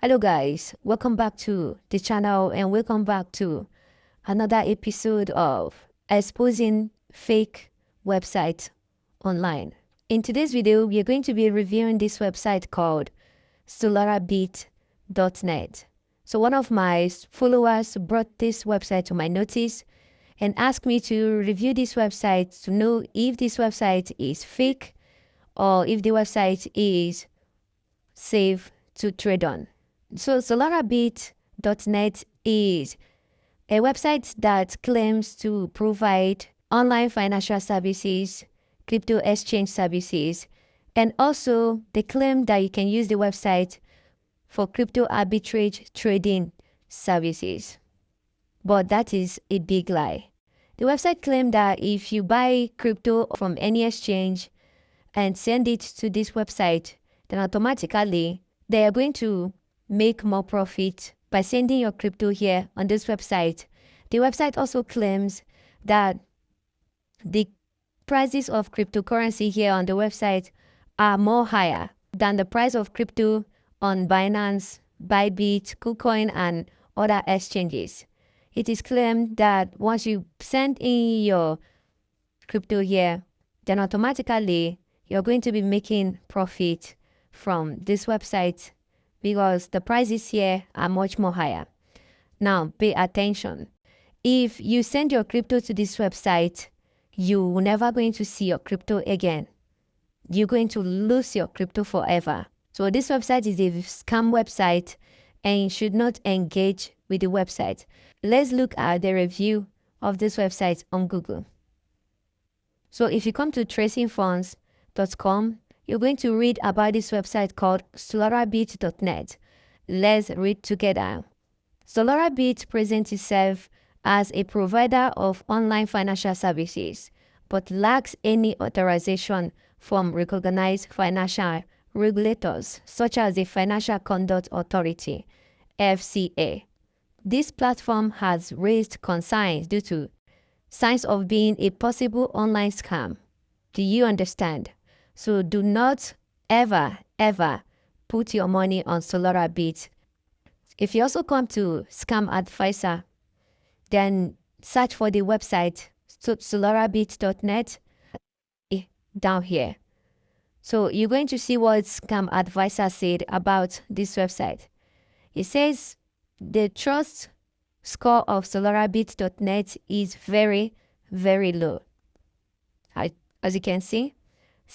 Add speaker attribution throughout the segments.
Speaker 1: Hello guys, welcome back to the channel and welcome back to another episode of exposing fake websites online. In today's video, we are going to be reviewing this website called solarabit.net. So one of my followers brought this website to my notice and asked me to review this website to know if this website is fake or if the website is safe to trade on. So solarabit.net is a website that claims to provide online financial services, crypto exchange services, and also they claim that you can use the website for crypto arbitrage trading services. But that is a big lie. The website claimed that if you buy crypto from any exchange and send it to this website, then automatically they are going to make more profit by sending your crypto here on this website. The website also claims that the prices of cryptocurrency here on the website are more higher than the price of crypto on Binance, Bybit, KuCoin, and other exchanges. It is claimed that once you send in your crypto here, then automatically you're going to be making profit from this website because the prices here are much more higher. Now, pay attention. If you send your crypto to this website, you're never going to see your crypto again. You're going to lose your crypto forever. So this website is a scam website and you should not engage with the website. Let's look at the review of this website on Google. So if you come to tracingfunds.com, you're going to read about this website called solarabit.net. Let's read together. Solarabit presents itself as a provider of online financial services, but lacks any authorization from recognized financial regulators, such as the Financial Conduct Authority, FCA. This platform has raised concerns due to signs of being a possible online scam. Do you understand? So do not ever put your money on Solarabit. If you also come to Scam Advisor, then search for the website solarabit.net down here. So you're going to see what Scam Advisor said about this website. It says the trust score of solarabit.net is very low. As you can see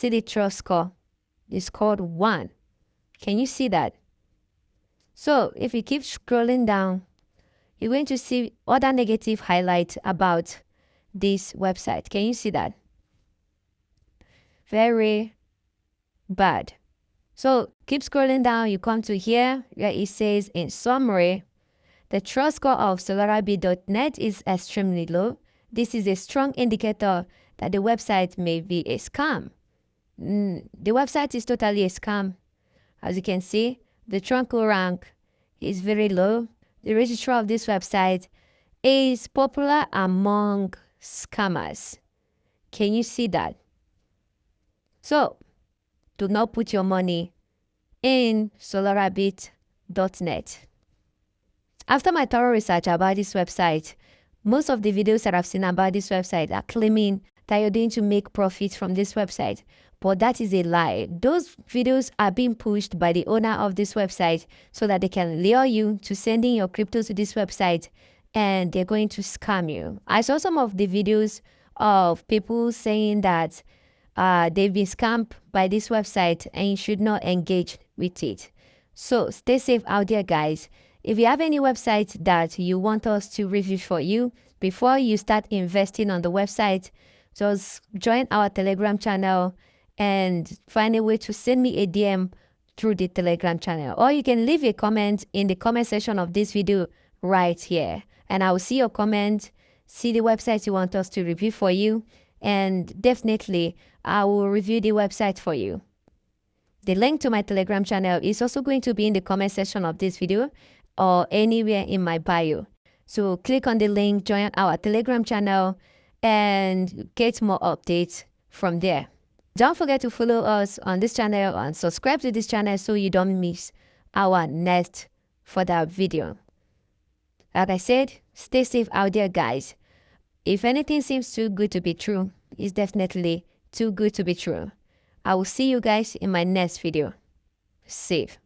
Speaker 1: the trust score is called 1. Can you see that? So if you keep scrolling down, you're going to see other negative highlights about this website. Can you see that? Very bad. So keep scrolling down. You come to here where it says, in summary, the trust score of solarabit.net is extremely low. This is a strong indicator that the website may be a scam. The website is totally a scam. As you can see, the Trunco rank is very low. The registrar of this website is popular among scammers. Can you see that? So, do not put your money in solarabit.net. After my thorough research about this website, most of the videos that I've seen about this website are claiming that you're going to make profit from this website. But that is a lie. Those videos are being pushed by the owner of this website so that they can lure you to sending your crypto to this website and they're going to scam you. I saw some of the videos of people saying that they've been scammed by this website and you should not engage with it. So stay safe out there, guys. If you have any website that you want us to review for you before you start investing on the website, just join our Telegram channel and find a way to send me a DM through the Telegram channel. Or you can leave a comment in the comment section of this video right here. And I will see your comment, see the website you want us to review for you, and definitely I will review the website for you. The link to my Telegram channel is also going to be in the comment section of this video or anywhere in my bio. So click on the link, join our Telegram channel, and get more updates from there. Don't forget to follow us on this channel and subscribe to this channel so you don't miss our next for that video. Like I said, stay safe out there, guys. If anything seems too good to be true, it's definitely too good to be true. I will see you guys in my next video. Safe.